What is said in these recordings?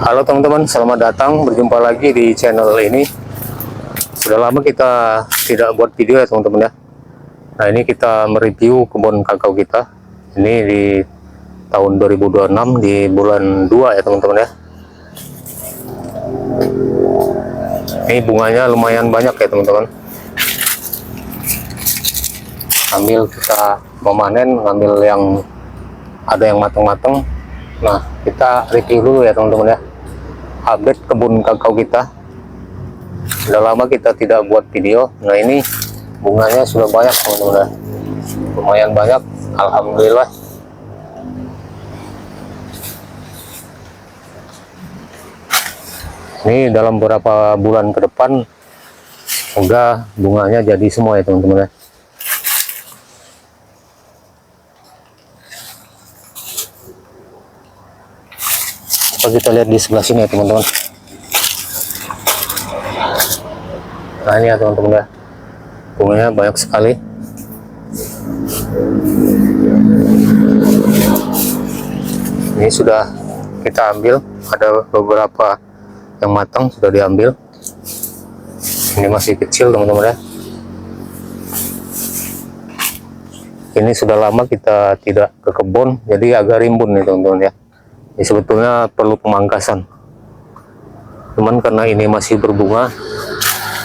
Halo teman-teman, selamat datang, berjumpa lagi di channel ini. Sudah lama kita tidak buat video ya teman-teman ya. Nah ini kita mereview kebun kakao kita. Ini di tahun 2026 di bulan 2 ya teman-teman ya. Ini bunganya lumayan banyak ya teman-teman. Ambil kita memanen, ngambil yang ada yang matang-matang. Nah kita review dulu ya teman-teman ya, update kebun kakao kita. Sudah lama kita tidak buat video. Nah ini bunganya sudah banyak teman-teman, lumayan banyak, alhamdulillah. Ini dalam beberapa bulan ke depan semoga bunganya jadi semua ya teman-teman ya. Coba kita lihat di sebelah sini ya teman-teman. Nah ini ya teman-teman ya, bunganya banyak sekali. Ini sudah kita ambil, ada beberapa yang matang sudah diambil. Ini masih kecil teman-teman ya. Ini sudah lama kita tidak ke kebun, jadi agak rimbun nih teman-teman ya. Ini sebetulnya perlu pemangkasan, cuman karena ini masih berbunga,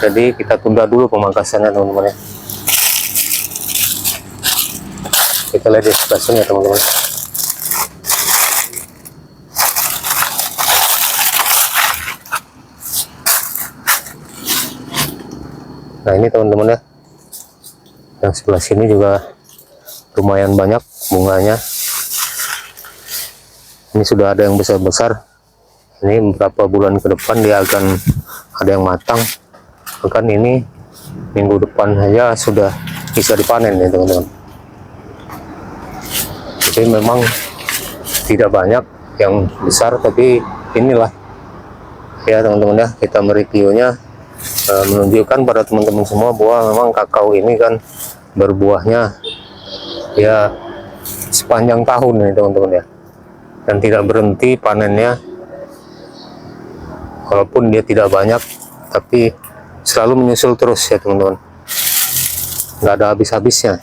jadi kita tunda dulu pemangkasannya teman-teman ya. Kita lihat di sebelah sini ya teman-teman. Nah ini teman-teman ya, yang sebelah sini juga lumayan banyak bunganya. Ini sudah ada yang besar-besar. Ini beberapa bulan ke depan dia akan ada yang matang. Bahkan ini minggu depan saja sudah bisa dipanen ya teman-teman. Jadi memang tidak banyak yang besar, tapi inilah ya teman-teman ya, kita mereviewnya menunjukkan pada teman-teman semua bahwa memang kakao ini kan berbuahnya ya sepanjang tahun nih teman-teman ya, dan tidak berhenti panennya. Walaupun dia tidak banyak, tapi selalu menyusul terus ya teman-teman, nggak ada habis-habisnya.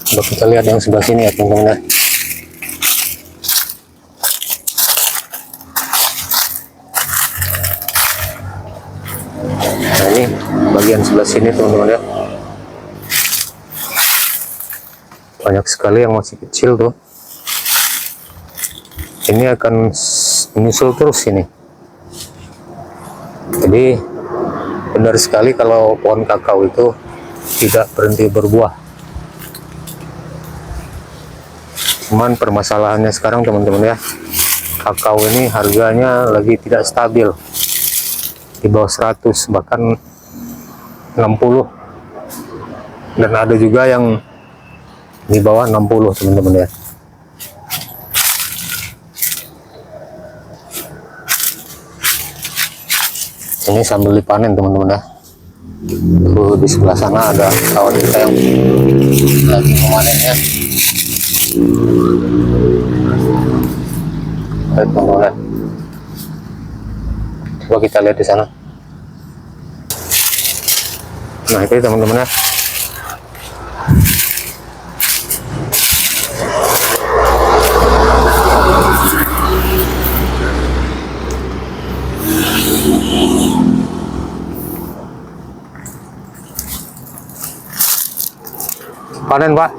Coba kita lihat yang sebelah sini ya teman-teman ya. Nah ini bagian sebelah sini teman-teman ya, banyak sekali yang masih kecil tuh. Ini akan menyusul terus ini. Jadi benar sekali kalau pohon kakao itu tidak berhenti berbuah. Cuman permasalahannya sekarang teman-teman ya, kakao ini harganya lagi tidak stabil, di bawah 100 bahkan 60, dan ada juga yang di bawah 60 teman-teman ya. Ini sambil dipanen teman-teman ya. Di sebelah sana ada kawan kita yang lagi memanennya. Baik teman-teman, coba kita lihat di sana. Nah itu teman-teman ya, panen Pak.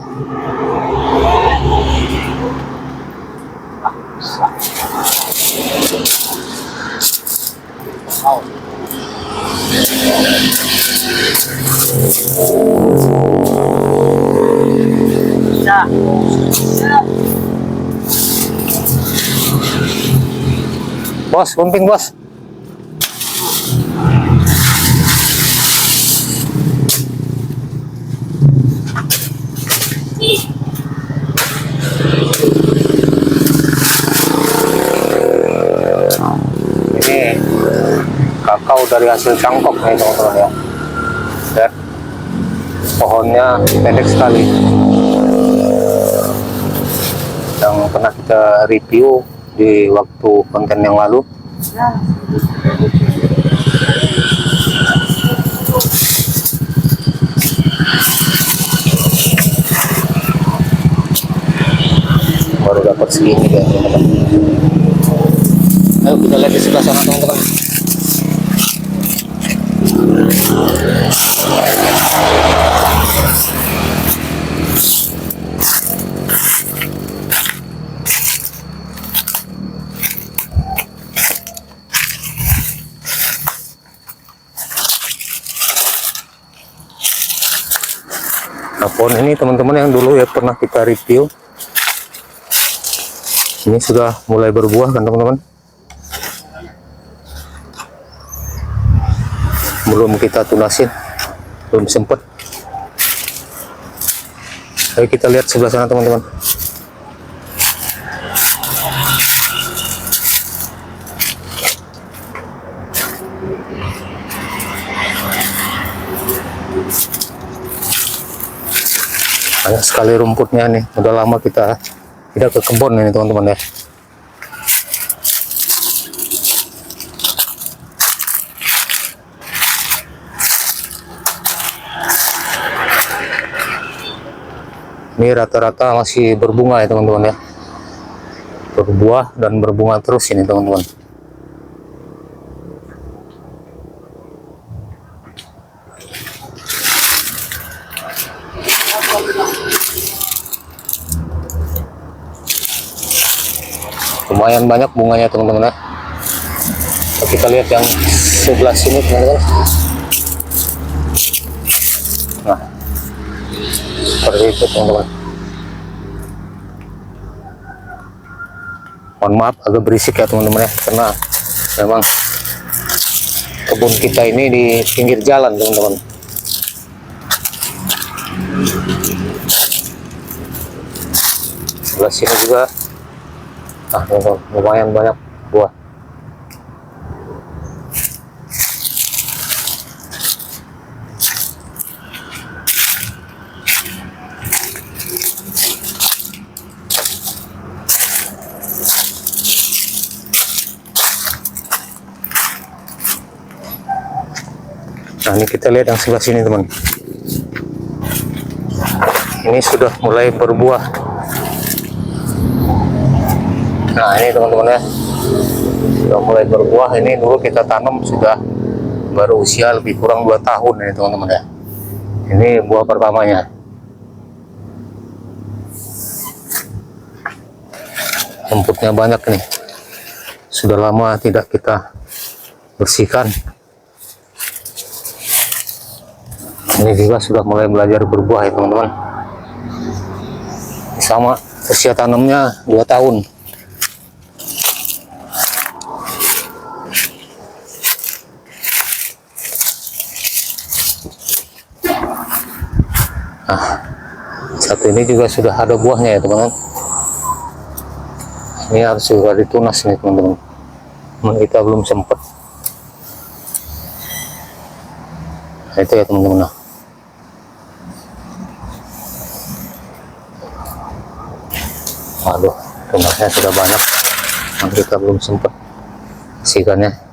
Bos, gunting bos. Ini kakao dari hasil cangkok nih teman-teman ya. Lihat, pohonnya pendek sekali, yang yang pernah kita review di waktu konten yang lalu. Baru dapat segini ya teman-teman. Ayo kita lihat di sebelah sana teman-teman. Nah, pohon ini teman-teman yang dulu ya pernah kita review, ini sudah mulai berbuah kan teman-teman. Belum kita tunasin, belum sempat. Ayo kita lihat sebelah sana teman-teman. Banyak sekali rumputnya nih, udah lama kita tidak ke kebun ini teman-teman ya. Ini rata-rata masih berbunga ya teman-teman ya, berbuah dan berbunga terus ini teman-teman. Lumayan banyak bunganya teman-teman ya. Kita lihat yang sebelah sini teman-teman. Nah, seperti itu teman-teman. Mohon maaf agak berisik ya teman-teman ya, karena memang kebun kita ini di pinggir jalan teman-teman. Sebelah sini juga lumayan banyak buah. Nah, ini kita lihat yang sebelah sini teman. Ini sudah mulai berbuah. Nah ini teman-teman ya, sudah mulai berbuah. Ini dulu kita tanam sudah baru usia lebih kurang 2 tahun ini teman-teman ya. Ini buah pertamanya. Rumputnya banyak nih, sudah lama tidak kita bersihkan. Ini juga sudah mulai belajar berbuah ya teman-teman. Sama usia tanamnya 2 tahun. Nah, satu ini juga sudah ada buahnya ya teman-teman. Ini harus juga ditunas nih teman-teman. Kita belum sempat. Nah, itu ya teman-teman. Nah, waduh, tunasnya sudah banyak. Kita belum sempat bersihkannya.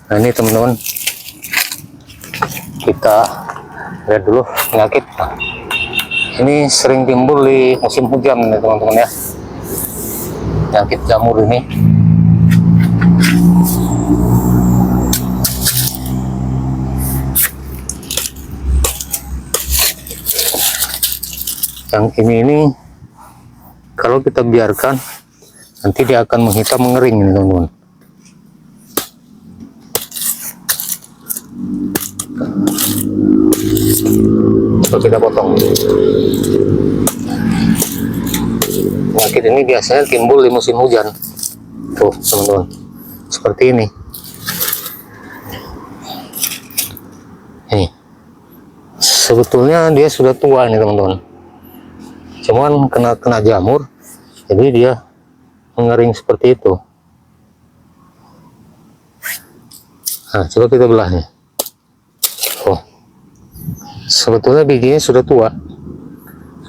Nah ini teman-teman, kita lihat dulu penyakit. Nah, ini sering timbul di musim hujan nih teman-teman ya, penyakit jamur ini. Yang ini kalau kita biarkan nanti dia akan menghitam mengering ini teman-teman. Coba kita potong. Penyakit ini biasanya timbul di musim hujan. Tuh teman-teman, seperti ini. sebetulnya dia sudah tua ini teman-teman, cuman kena jamur jadi dia mengering seperti itu. Nah, coba kita belah nih. Oh, sebetulnya bijinya sudah tua,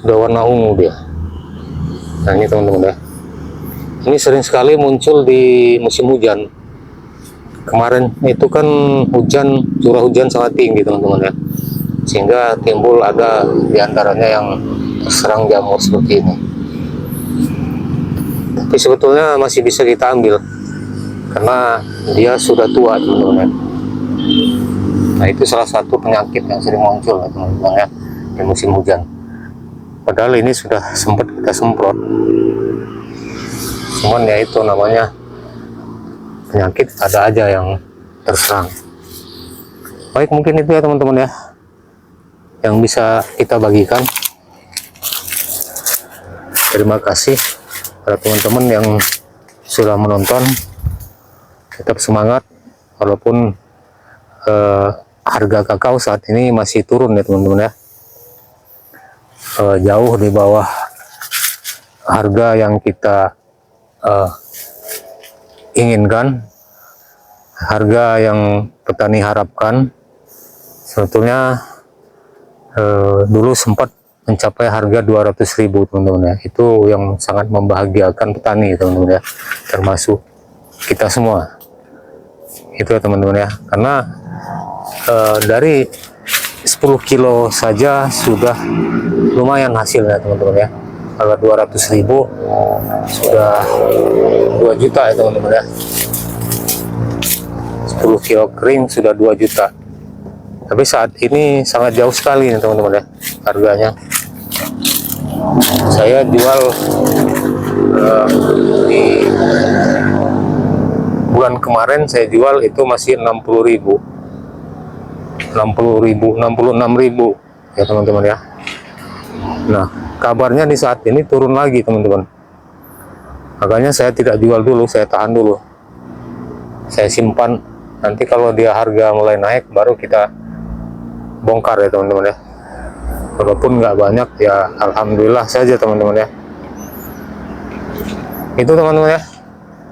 sudah warna ungu dia. Nah ini teman-teman ya, ini sering sekali muncul di musim hujan. Kemarin itu kan hujan, curah hujan sangat tinggi teman-teman ya, sehingga timbul ada diantaranya yang terserang jamur seperti ini. Tapi sebetulnya masih bisa kita ambil karena dia sudah tua teman-teman ya. Nah itu salah satu penyakit yang sering muncul ya teman-teman ya di musim hujan. Padahal ini sudah sempat kita semprot, cuman ya itu namanya penyakit, ada aja yang terserang. Baik, mungkin itu ya teman-teman ya yang bisa kita bagikan. Terima kasih pada teman-teman yang sudah menonton. Tetap semangat walaupun harga kakao saat ini masih turun ya teman-teman ya, jauh di bawah harga yang kita inginkan, harga yang petani harapkan. Sebetulnya dulu sempat mencapai harga 200.000 teman-teman ya, itu yang sangat membahagiakan petani teman-teman ya, termasuk kita semua itu ya teman-teman ya, karena dari 10 kilo saja sudah lumayan hasilnya teman-teman ya. Kalau 200.000 sudah 2 juta ya teman-teman ya. 10 kilo kering sudah 2 juta. Tapi saat ini sangat jauh sekali nih teman-teman ya harganya. Saya jual di bulan kemarin saya jual itu masih 60.000, 66.000 ya teman-teman ya. Nah, kabarnya di saat ini turun lagi teman-teman. Makanya saya tidak jual dulu, saya tahan dulu. Saya simpan, nanti kalau dia harga mulai naik baru kita bongkar ya teman-teman ya. Walaupun nggak banyak ya, alhamdulillah saja teman-teman ya. Itu teman-teman ya.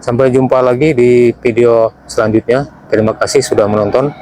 Sampai jumpa lagi di video selanjutnya. Terima kasih sudah menonton.